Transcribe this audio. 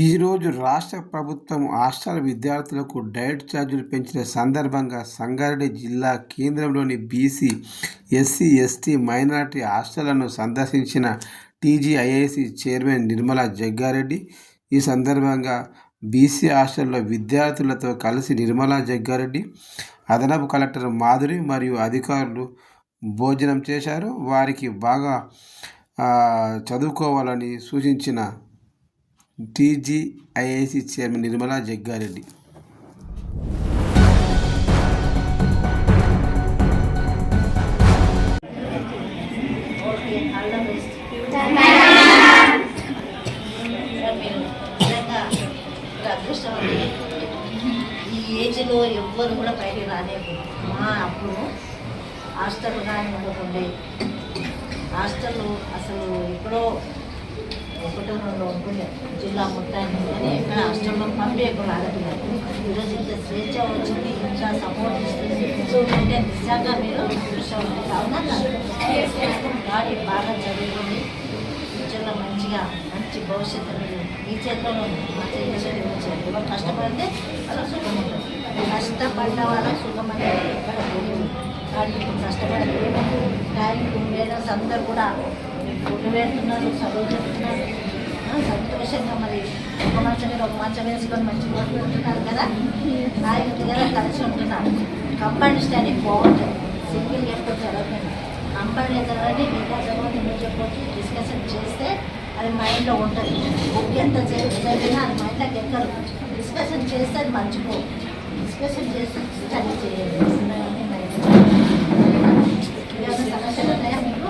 ఈరోజు రాష్ట్ర ప్రభుత్వం హాస్టల్ విద్యార్థులకు డైట్ ఛార్జీలు పెంచిన సందర్భంగా సంగారెడ్డి జిల్లా కేంద్రంలోని బీసీ, ఎస్సీ, ఎస్టీ, మైనారిటీ హాస్టళ్లను సందర్శించిన టీజీఐఐసీ చైర్మన్ నిర్మలా జగ్గారెడ్డి. ఈ సందర్భంగా బీసీ హాస్టల్లో విద్యార్థులతో కలిసి నిర్మలా జగ్గారెడ్డి, అదనపు కలెక్టర్ మాధురి మరియు అధికారులు భోజనం చేశారు. వారికి బాగా చదువుకోవాలని సూచించిన టీజీఐఐసీ చైర్మన్ నిర్మలా జగ్గారెడ్డి. ఈ ఏజ్లో ఎవ్వరు కూడా బయటికి రాలేదు. మా అప్పుడు హాస్టల్ కానీ ఉండకుండే హాస్టల్ అసలు ఎప్పుడో ఒకటో రెండు ఉంటుండే జిల్లా మొత్తాన్ని, కానీ ఎక్కడ హాస్టల్లో పంపేయకుండా ఆడపిల్లలు. ఈరోజు ఇంత స్వేచ్ఛ వచ్చింది, ఇంకా సపోర్ట్ ఇస్తుంది. అంటే నిజంగా మీరు చూసుకోండి. అవునా గాడి బాగా చదువుకొని ఫ్యూచర్లో మంచి భవిష్యత్తు మీరు మీ చేతిలో మంచి ఇనిషియేటివ్ వచ్చారు. ఎవరు కష్టపడితే వాళ్ళకి సుఖం ఉంటుంది. కష్టపడ్డ వాళ్ళకి సుఖం అనేది ఎక్కడ పోతుంది. కానీ ఇప్పుడు కష్టపడలేదు. కానీ పేరెంట్స్ అందరూ కూడా ఫుడ్ పెడుతున్నారు, చదువు చెప్తున్నారు. సంతోషంగా మరి ఒక మంచం మీద ఒక మంచం వేసుకొని మంచి ఓట్లు ఉంటున్నారు కదా. నాయకుడి దగ్గర కలిసి ఉంటున్నారు. కంపౌండ్ స్టడీ బాగుంటుంది. సింగిల్ ఎప్పుడు చదవకండి. కంపౌండ్ చదవండి, మిగతా చదవండి, మీరు చెప్పవచ్చు. డిస్కషన్ చేస్తే అది మైండ్లో ఉంటుంది. బుక్ ఎంత చదివినా అది మైండ్లోకి ఎక్కదు. డిస్కషన్ చేస్తే అది మర్చిపో. డిస్కషన్ చేసి స్టడీ చేయండి. సమస్యలు ఉన్నాయా మీకు?